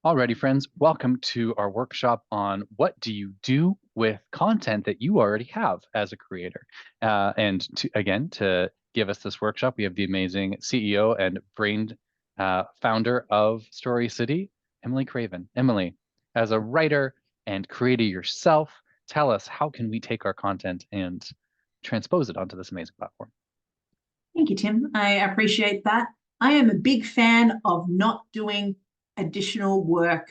Alrighty, friends, welcome to our workshop on what do you do with content that you already have as a creator. And to give us this workshop, we have the amazing CEO and brain founder of Story City, Emily Craven. Emily, as a writer and creator yourself, tell us how can we take our content and transpose it onto this amazing platform? Thank you, Tim. I appreciate that. I am a big fan of not doing additional work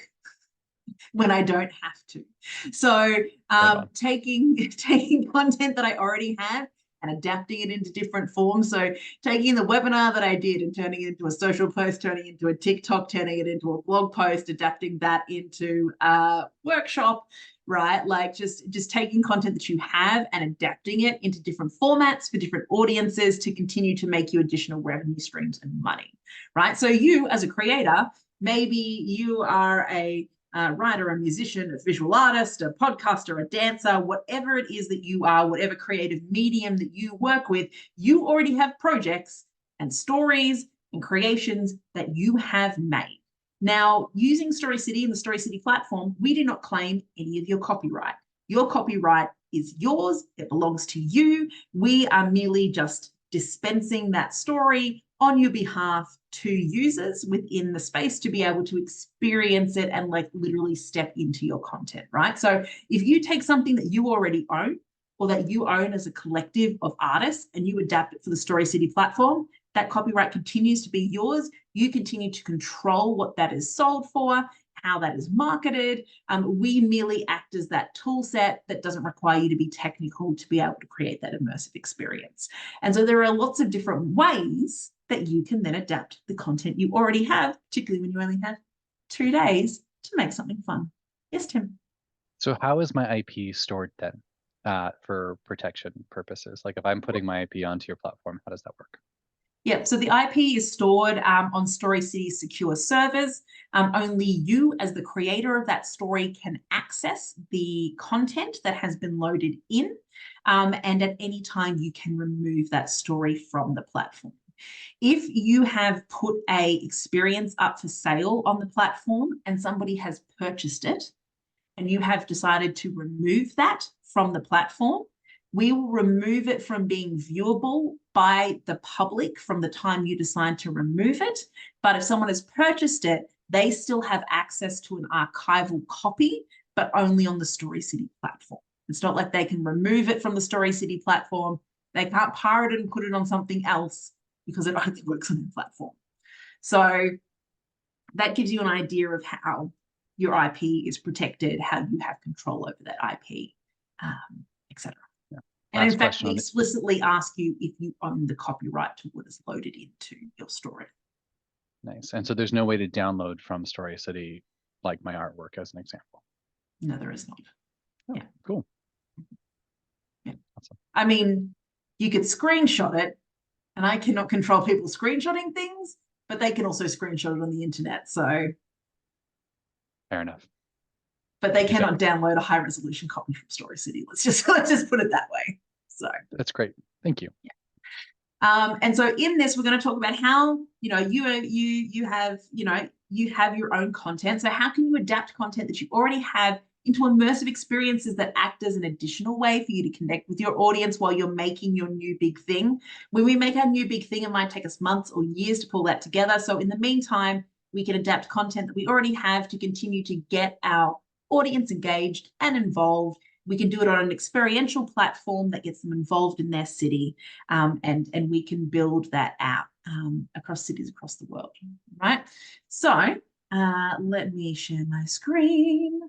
when I don't have to. So taking content that I already have and adapting it into different forms. So taking the webinar that I did and turning it into a social post, turning it into a TikTok, turning it into a blog post, adapting that into a workshop, right? Like just taking content that you have and adapting it into different formats for different audiences to continue to make you additional revenue streams and money, right? So you as a creator, maybe you are a writer, a musician, a visual artist, a podcaster, a dancer, whatever it is that you are, whatever creative medium that you work with, you already have projects and stories and creations that you have made. Now, using Story City and the Story City platform, we do not claim any of your copyright. Your copyright is yours. It belongs to you. We are merely just dispensing that story on your behalf to users within the space to be able to experience it and like literally step into your content, right? So if you take something that you already own or that you own as a collective of artists and you adapt it for the Story City platform, that copyright continues to be yours. You continue to control what that is sold for, how that is marketed. We merely act as that tool set that doesn't require you to be technical to be able to create that immersive experience. And so there are lots of different ways that you can then adapt the content you already have, particularly when you only have 2 days to make something fun. Yes, Tim. So how is my IP stored then for protection purposes? Like if I'm putting my IP onto your platform, how does that work? Yep, so the IP is stored on Story City's secure servers. Only you as the creator of that story can access the content that has been loaded in. And at any time you can remove that story from the platform. If you have put a experience up for sale on the platform and somebody has purchased it and you have decided to remove that from the platform, we will remove it from being viewable by the public from the time you decide to remove it. But if someone has purchased it, they still have access to an archival copy, but only on the Story City platform. It's not like they can remove it from the Story City platform. They can't pirate it and put it on something else because it only works on the platform. So that gives you an idea of how your IP is protected, how you have control over that IP, etc. And in fact, we explicitly ask you if you own the copyright to what is loaded into your story. Nice. And so there's no way to download from Story City, like my artwork as an example. No, there is not. Oh, yeah. Cool. Yeah. Awesome. I mean, you could screenshot it, and I cannot control people screenshotting things, but they can also screenshot it on the internet. So fair enough. But they cannot download a high resolution copy from Story City. Let's just put it that way. So that's great. Thank you. Yeah. And so in this, we're going to talk about how you have your own content. So how can you adapt content that you already have into immersive experiences that act as an additional way for you to connect with your audience while you're making your new big thing. When we make our new big thing, it might take us months or years to pull that together. So in the meantime, we can adapt content that we already have to continue to get our audience engaged and involved. We can do it on an experiential platform that gets them involved in their city, and we can build that out across cities across the world, right? So let me share my screen.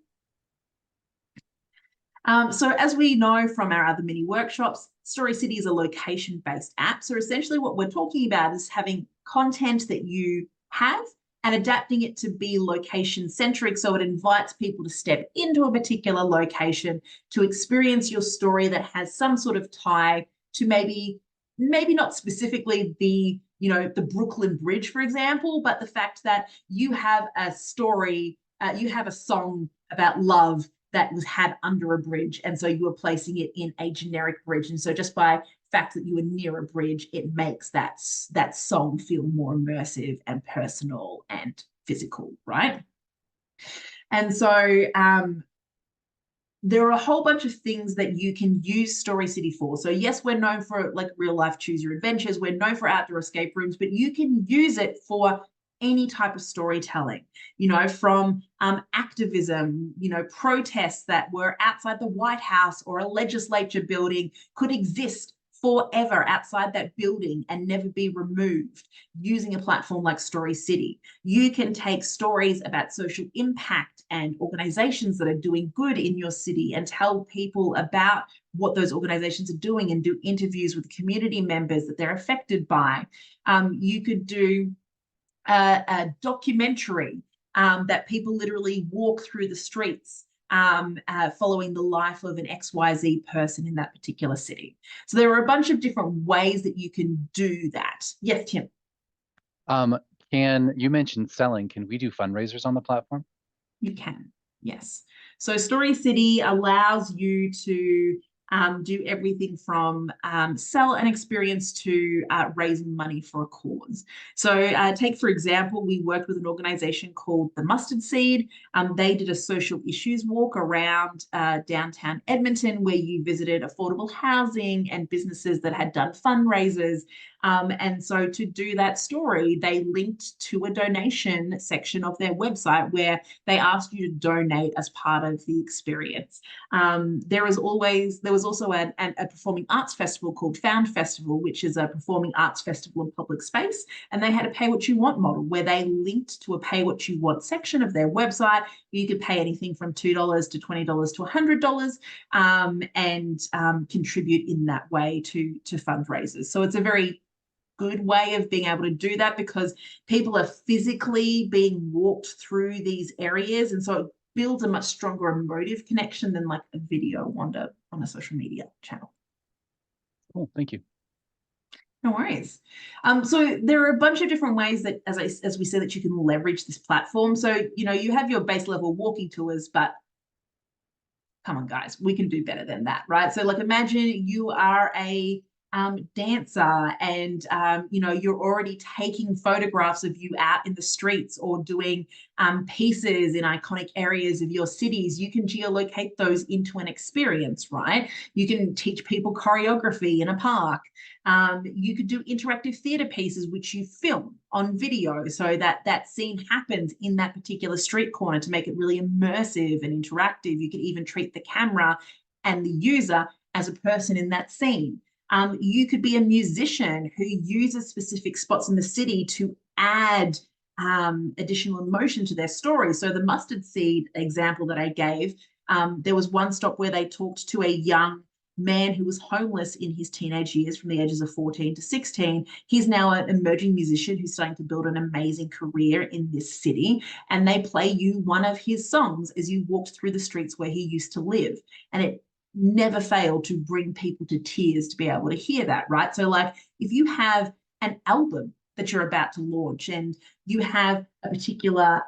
So as we know from our other mini workshops, Story City is a location-based app. So essentially what we're talking about is having content that you have and adapting it to be location-centric. So it invites people to step into a particular location to experience your story that has some sort of tie to maybe not specifically the Brooklyn Bridge, for example, but the fact that you have a story, you have a song about love that was had under a bridge, and so you are placing it in a generic bridge. And so just by fact that you are near a bridge, it makes that song feel more immersive and personal and physical, right? And so there are a whole bunch of things that you can use Story City for. So yes, we're known for like real life choose your adventures. We're known for outdoor escape rooms, but you can use it for any type of storytelling, from activism, protests that were outside the White House or a legislature building could exist forever outside that building and never be removed using a platform like Story City. You can take stories about social impact and organizations that are doing good in your city and tell people about what those organizations are doing and do interviews with community members that they're affected by. You could do a documentary that people literally walk through the streets following the life of an XYZ person in that particular city. So there are a bunch of different ways that you can do that. Yes, Tim. Um, can you mentioned selling? Can we do fundraisers on the platform? You can, yes. So Story City allows you to do everything from sell an experience to raising money for a cause. So take, for example, we worked with an organization called The Mustard Seed. They did a social issues walk around downtown Edmonton where you visited affordable housing and businesses that had done fundraisers. And so to do that story, they linked to a donation section of their website where they asked you to donate as part of the experience. There was also a performing arts festival called Found Festival, which is a performing arts festival in public space. And they had a pay what you want model where they linked to a pay what you want section of their website. You could pay anything from $2 to $20 to $100 and contribute in that way to fundraisers. So it's a very good way of being able to do that because people are physically being walked through these areas. And so it builds a much stronger emotive connection than like a video on a social media channel. Cool, thank you. No worries. So there are a bunch of different ways that, as we said, that you can leverage this platform. So, you have your base level walking tours, but come on, guys, we can do better than that, right? So like imagine you are a dancer and you're already taking photographs of you out in the streets or doing pieces in iconic areas of your cities. You can geolocate those into an experience, right? You can teach people choreography in a park. You could do interactive theatre pieces which you film on video so that that scene happens in that particular street corner to make it really immersive and interactive. You could even treat the camera and the user as a person in that scene. You could be a musician who uses specific spots in the city to add additional emotion to their story. So the mustard seed example that I gave, there was one stop where they talked to a young man who was homeless in his teenage years from the ages of 14 to 16. He's now an emerging musician who's starting to build an amazing career in this city. And they play you one of his songs as you walked through the streets where he used to live. And it never fail to bring people to tears to be able to hear that, right? So like if you have an album that you're about to launch and you have a particular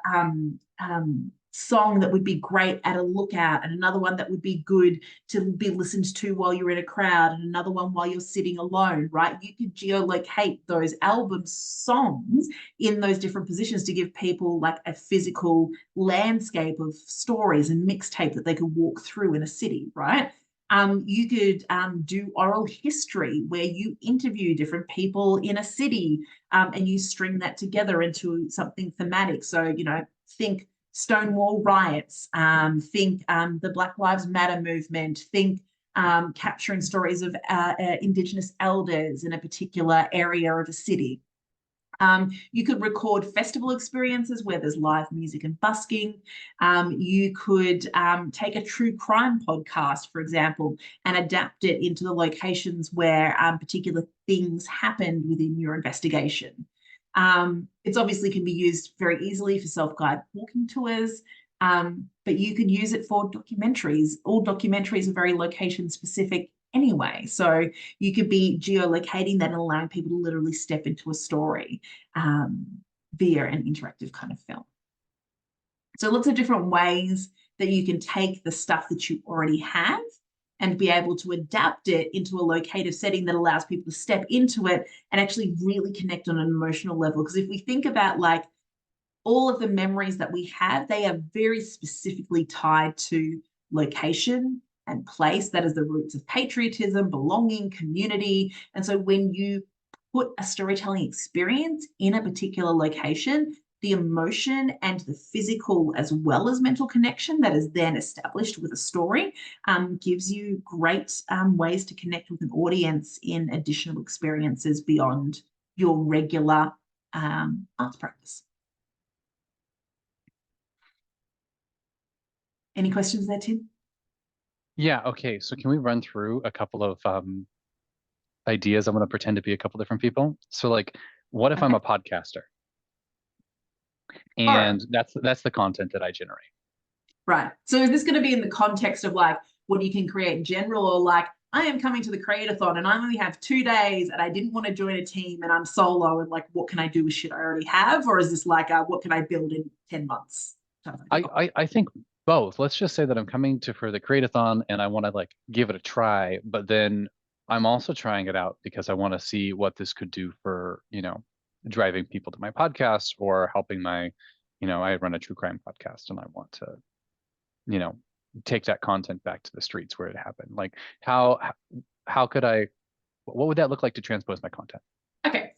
song that would be great at a lookout and another one that would be good to be listened to while you're in a crowd and another one while you're sitting alone, right? You could geolocate those album songs in those different positions to give people like a physical landscape of stories and mixtape that they could walk through in a city, right? You could do oral history where you interview different people in a city and you string that together into something thematic. So, think Stonewall riots, think the Black Lives Matter movement, think capturing stories of Indigenous elders in a particular area of a city. You could record festival experiences where there's live music and busking. You could take a true crime podcast, for example, and adapt it into the locations where particular things happened within your investigation. It's obviously can be used very easily for self-guided walking tours, but you could use it for documentaries. All documentaries are very location specific anyway. So you could be geolocating that and allowing people to literally step into a story via an interactive kind of film. So lots of different ways that you can take the stuff that you already have and be able to adapt it into a locative setting that allows people to step into it and actually really connect on an emotional level. Because if we think about like all of the memories that we have, they are very specifically tied to location and place. That is the roots of patriotism, belonging, community. And so when you put a storytelling experience in a particular location, the emotion and the physical as well as mental connection that is then established with a story gives you great ways to connect with an audience in additional experiences beyond your regular arts practice. Any questions there, Tim? Yeah, okay. So can we run through a couple of ideas? I'm going to pretend to be a couple different people. So like, what if I'm Okay. a podcaster All right. and that's the content that I generate? Right. So is this going to be in the context of like what you can create in general, or like I am coming to the Create-a-thon and I only have 2 days and I didn't want to join a team and I'm solo and like what can I do with shit I already have? Or is this like what can I build in 10 months type of deal? I think both. Let's just say that I'm coming to for the Create-a-thon and I want to like give it a try, but then I'm also trying it out because I want to see what this could do for, driving people to my podcast or helping I run a true crime podcast and I want to, you know, take that content back to the streets where it happened. Like how could what would that look like to transpose my content? Okay.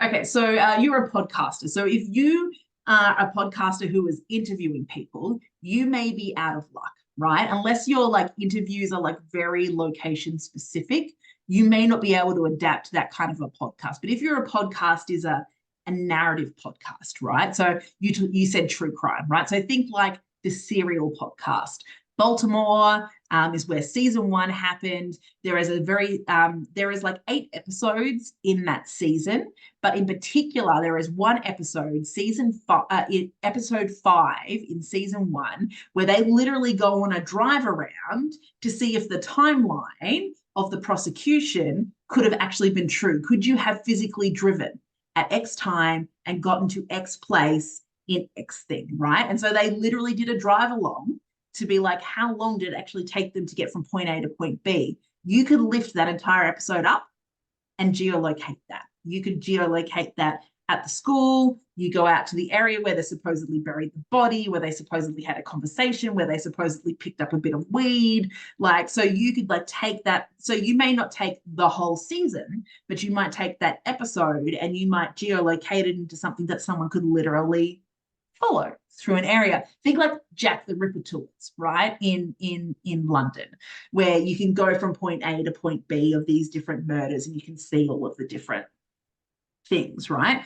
Okay. So you're a podcaster. So if you are a podcaster who is interviewing people, you may be out of luck, right? Unless your like interviews are like very location specific, you may not be able to adapt that kind of a podcast. But if you're a podcast is a narrative podcast, right? So you said true crime, right? So think like the Serial podcast. Baltimore is where season 1 happened. There is there is like 8 episodes in that season, but in particular, there is one episode, episode 5 in season 1, where they literally go on a drive around to see if the timeline of the prosecution could have actually been true. Could you have physically driven at X time and gotten to X place in X thing, right? And so they literally did a drive along to be like, how long did it actually take them to get from point A to point B? You could lift that entire episode up and geolocate that. You could geolocate that at the school. You go out to the area where they supposedly buried the body, where they supposedly had a conversation, where they supposedly picked up a bit of weed. Like, so you could like take that. So you may not take the whole season, but you might take that episode and you might geolocate it into something that someone could literally follow through an area. Think like Jack the Ripper tours, right? In London, where you can go from point A to point B of these different murders and you can see all of the different things, right?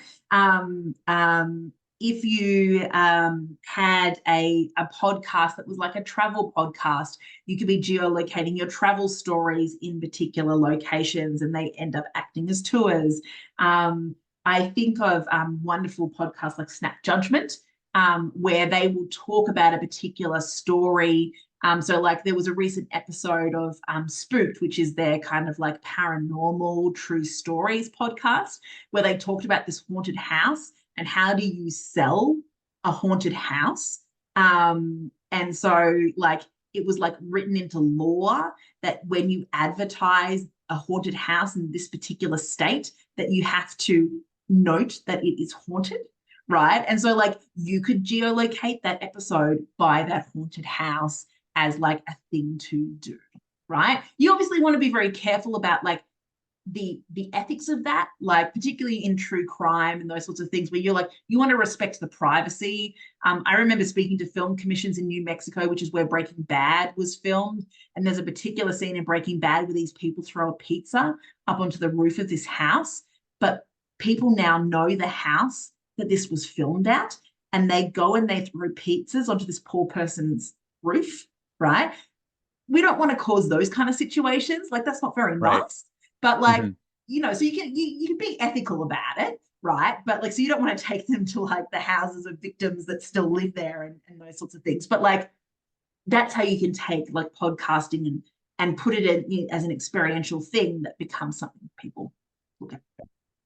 If you had a podcast that was like a travel podcast, you could be geolocating your travel stories in particular locations and they end up acting as tours. I think of wonderful podcasts like Snap Judgment, where they will talk about a particular story. So like there was a recent episode of Spooked, which is their kind of like paranormal true stories podcast, where they talked about this haunted house and how do you sell a haunted house. And so like it was like written into law that when you advertise a haunted house in this particular state, that you have to note that it is haunted, right? And so like you could geolocate that episode by that haunted house as like a thing to do, right? You obviously want to be very careful about like the ethics of that, like particularly in true crime and those sorts of things where you're like you want to respect the privacy. I remember speaking to film commissions in New Mexico, which is where Breaking Bad was filmed, and there's a particular scene in Breaking Bad where these people throw a pizza up onto the roof of this house, but people now know the house that this was filmed at, and they go and they throw pizzas onto this poor person's roof, right? We don't want to cause those kind of situations. Like that's not very Right. nice. But like, Mm-hmm. so you can be ethical about it, right? But like, so you don't want to take them to like the houses of victims that still live there and those sorts of things. But like, that's how you can take like podcasting and put it in as an experiential thing that becomes something people look at.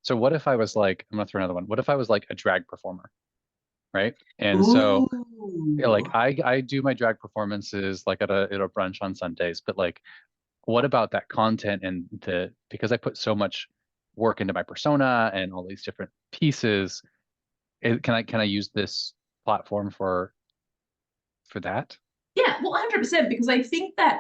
So what if I was like, I'm gonna throw another one. What if I was like a drag performer, right? And so yeah, like Ooh. I do my drag performances like at a brunch on Sundays, but like what about that content and because I put so much work into my persona and all these different pieces, can I use this platform for that? Yeah, well, 100%, because I think that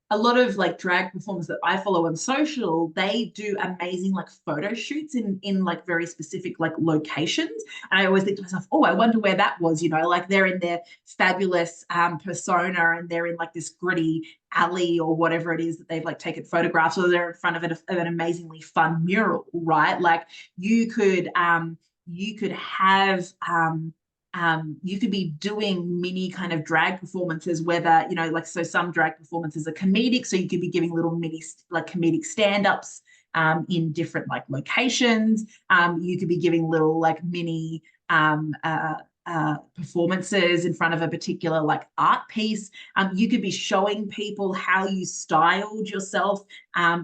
a lot of like drag performers that I follow on social, they do amazing like photo shoots in like very specific like locations. And I always think to myself, oh, I wonder where that was, you know, like they're in their fabulous persona and they're in like this gritty alley or whatever it is that they've like taken photographs, or they're in front of an amazingly fun mural, right? Like you could have you could be doing mini kind of drag performances, whether, you know, like, so some drag performances are comedic. So you could be giving little mini, like comedic stand-ups in different like locations. You could be giving little like mini performances in front of a particular like art piece. You could be showing people how you styled yourself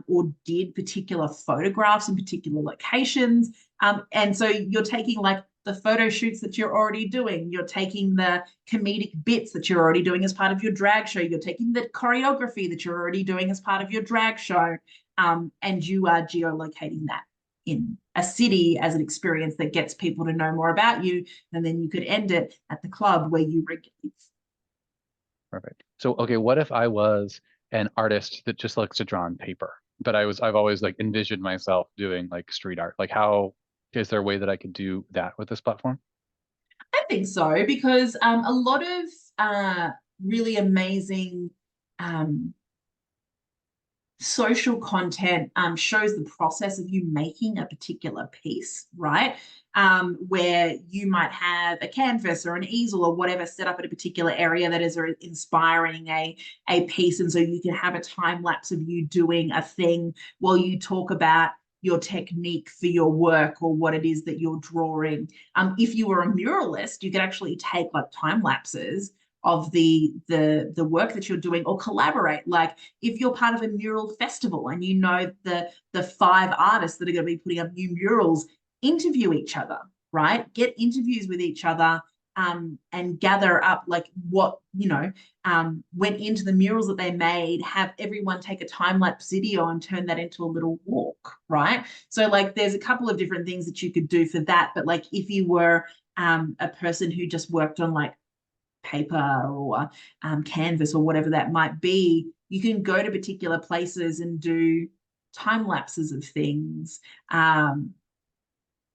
or did particular photographs in particular locations. And so you're taking like the photo shoots that you're already doing. You're taking the comedic bits that you're already doing as part of your drag show. You're taking the choreography that you're already doing as part of your drag show. And you are geolocating that in a city as an experience that gets people to know more about you. And then you could end it at the club where you regularly. Perfect. So, okay, what if I was an artist that just likes to draw on paper, but I've always like envisioned myself doing like street art. Like how is there a way that I could do that with this platform? I think so, because a lot of really amazing um, social content shows the process of you making a particular piece, right? Where you might have a canvas or an easel or whatever set up at a particular area that is inspiring a piece. And so you can have a time lapse of you doing a thing while you talk about your technique for your work or what it is that you're drawing. If you were a muralist, you could actually take like time lapses of the work that you're doing, or collaborate. Like if you're part of a mural festival and you know the 5 artists that are going to be putting up new murals, interview each other, right? Get interviews with each other, and gather up like what, you know, went into the murals that they made. Have everyone take a time lapse video and turn that into a little walk, right? So like there's a couple of different things that you could do for that. But like if you were a person who just worked on like paper or canvas or whatever that might be, you can go to particular places and do time lapses of things.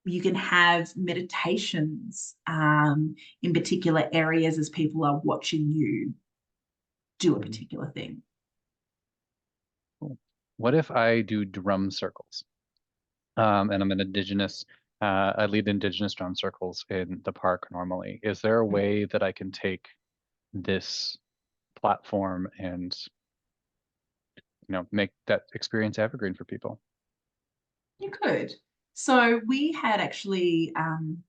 You can have meditations in particular areas as people are watching you do a Mhm. particular thing. Cool. What if I do drum circles? And I'm an indigenous, I lead indigenous drum circles in the park normally. Is there a way that I can take this platform and, make that experience evergreen for people? You could. So we had actually an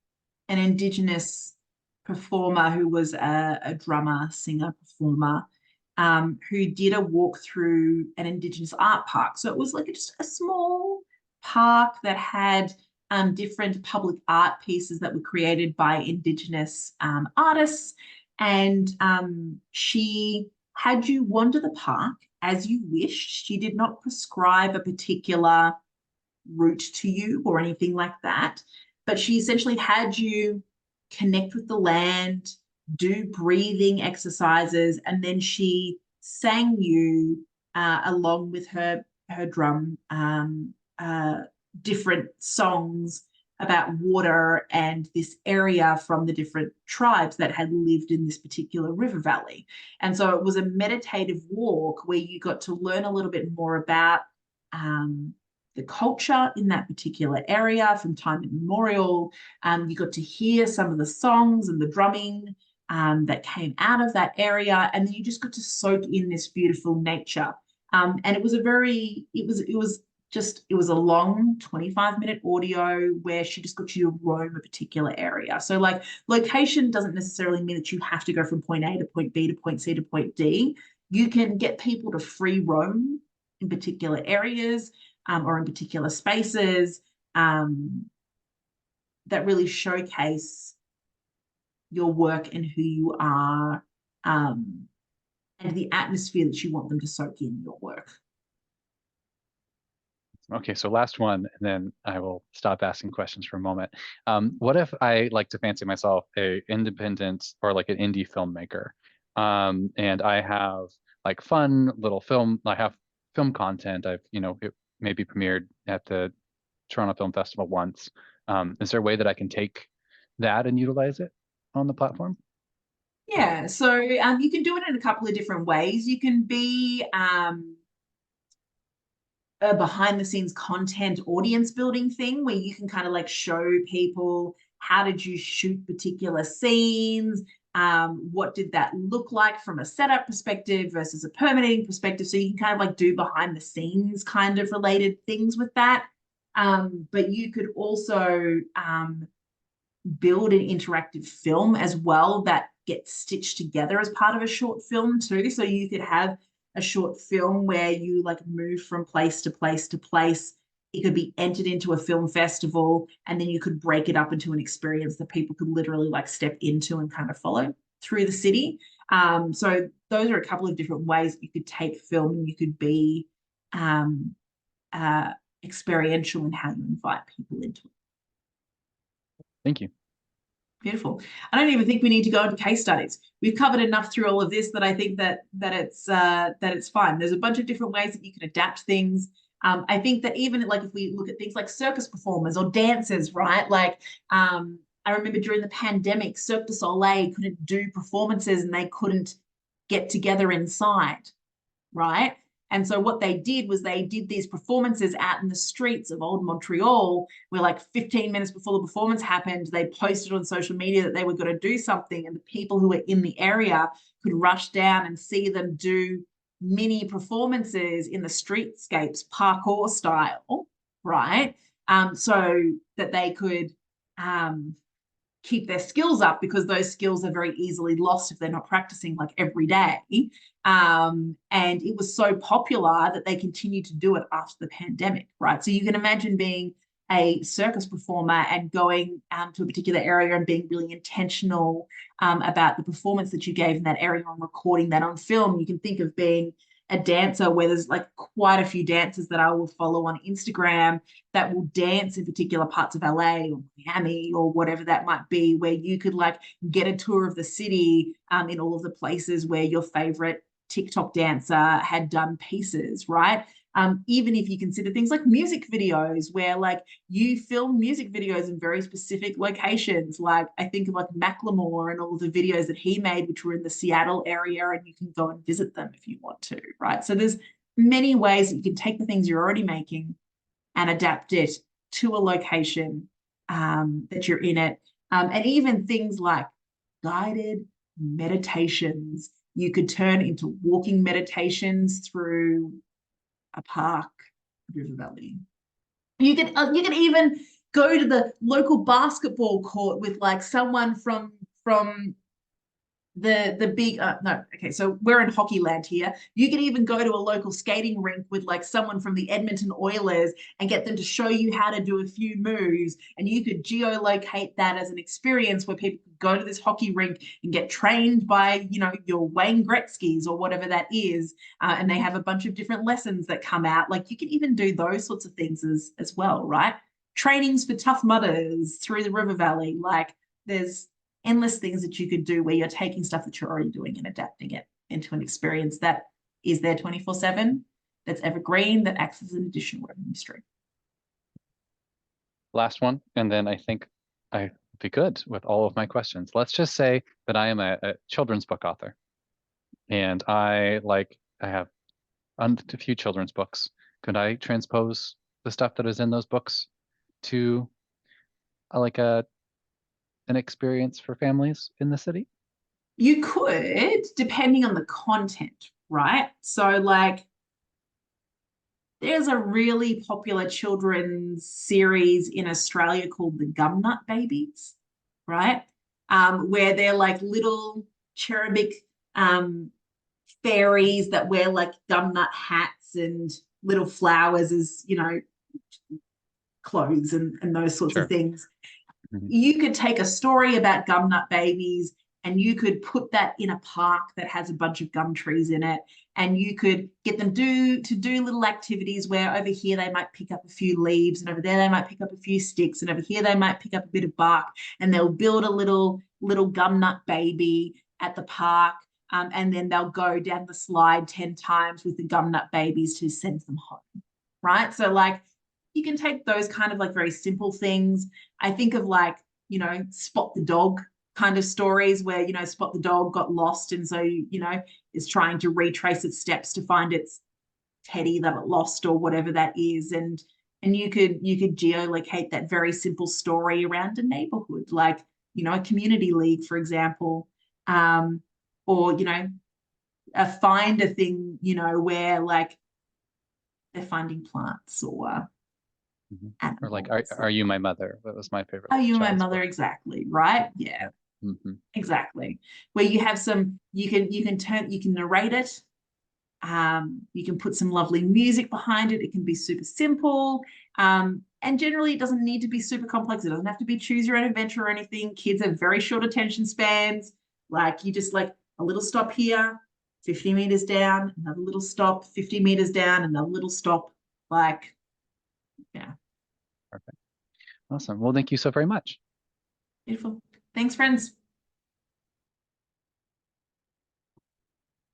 Indigenous performer who was a drummer, singer, performer, who did a walk through an Indigenous art park. So it was like just a small park that had different public art pieces that were created by Indigenous artists. And she had you wander the park as you wished. She did not prescribe a particular route to you or anything like that. But she essentially had you connect with the land, do breathing exercises, and then she sang you along with her drum different songs about water and this area from the different tribes that had lived in this particular river valley. And so it was a meditative walk where you got to learn a little bit more about the culture in that particular area from time immemorial. You got to hear some of the songs and the drumming that came out of that area, and then you just got to soak in this beautiful nature. And it was it was a long 25-minute audio where she just got you to roam a particular area. So like location doesn't necessarily mean that you have to go from point A to point B to point C to point D. You can get people to free roam in particular areas or in particular spaces that really showcase your work and who you are, and the atmosphere that you want them to soak in your work. Okay, so last one, and then I will stop asking questions for a moment. What if I like to fancy myself a independent or like an indie filmmaker, and I have like fun little film. I have film content. I've it maybe premiered at the Toronto Film Festival once. Is there a way that I can take that and utilize it on the platform? Yeah, so you can do it in a couple of different ways. You can be a behind the scenes content audience building thing where you can kind of like show people how did you shoot particular scenes, what did that look like from a setup perspective versus a permitting perspective, so you can kind of like do behind the scenes kind of related things with that. But you could also build an interactive film as well that gets stitched together as part of a short film too. So you could have a short film where you like move from place to place to place. It could be entered into a film festival, and then you could break it up into an experience that people could literally like step into and kind of follow through the city. So those are a couple of different ways that you could take film, and you could be um, uh, experiential in how you invite people into it. Thank you. Beautiful. I don't even think we need to go into case studies. We've covered enough through all of this that I think that it's fine. There's a bunch of different ways that you can adapt things. I think that even like if we look at things like circus performers or dancers, right? Like I remember during the pandemic, Cirque du Soleil couldn't do performances and they couldn't get together inside, right? And so what they did was they did these performances out in the streets of old Montreal, where like 15 minutes before the performance happened, they posted on social media that they were going to do something, and the people who were in the area could rush down and see them do mini performances in the streetscapes, parkour style, right? So that they could keep their skills up, because those skills are very easily lost if they're not practicing like every day. And it was so popular that they continued to do it after the pandemic, right? So you can imagine being a circus performer and going to a particular area and being really intentional about the performance that you gave in that area and recording that on film. You can think of being a dancer, where there's like quite a few dancers that I will follow on Instagram that will dance in particular parts of LA or Miami or whatever that might be, where you could like get a tour of the city in all of the places where your favorite TikTok dancer had done pieces, right? Even if you consider things like music videos, where like you film music videos in very specific locations. Like I think of like Macklemore and all the videos that he made, which were in the Seattle area, and you can go and visit them if you want to, right? So there's many ways that you can take the things you're already making and adapt it to a location that you're in it. And even things like guided meditations, you could turn into walking meditations through a park, River Valley. You can even go to the local basketball court with like someone from the big no, okay, so we're in hockey land here. You could even go to a local skating rink with like someone from the Edmonton Oilers and get them to show you how to do a few moves, and you could geolocate that as an experience where people could go to this hockey rink and get trained by your Wayne Gretzky's or whatever that is, and they have a bunch of different lessons that come out. Like you can even do those sorts of things as well, right? Trainings for Tough Mudders through the River Valley. Like there's endless things that you could do where you're taking stuff that you're already doing and adapting it into an experience that is there 24/7, that's evergreen, that acts as an additional revenue stream. Last one, and then I think I be good with all of my questions. Let's just say that I am a children's book author, and I have a few children's books. Could I transpose the stuff that is in those books to like an experience for families in the city? You could, depending on the content, right? So, like, there's a really popular children's series in Australia called The Gumnut Babies, right? Where they're like little cherubic um, fairies that wear like gumnut hats and little flowers as, clothes and those sorts of Sure. things. Mhm. You could take a story about gumnut babies and you could put that in a park that has a bunch of gum trees in it, and you could get them to do little activities where over here they might pick up a few leaves, and over there they might pick up a few sticks, and over here they might pick up a bit of bark, and they'll build a little gum nut baby at the park, and then they'll go down the slide 10 times with the gum nut babies to send them home, right? So like you can take those kind of like very simple things. I think of like, you know, Spot the dog kind of stories where, you know, Spot the dog got lost, and so, you know, is trying to retrace its steps to find its teddy that it lost or whatever that is. And you could geolocate that very simple story around a neighborhood, like, you know, a community league, for example, or, you know, find a thing, you know, where like they're finding plants or animals. Or like, are you my mother? That was my favorite. Are you my Child's mother? book. Exactly. Right. Yeah. Exactly. Where you have some, you can narrate it. You can put some lovely music behind it. It can be super simple. And generally, it doesn't need to be super complex. It doesn't have to be choose your own adventure or anything. Kids have very short attention spans. Like you just like a little stop here, 50 meters down, another little stop, 50 meters down, another little stop. Like, yeah. Perfect. Awesome. Well, thank you so very much. Beautiful. Thanks, friends.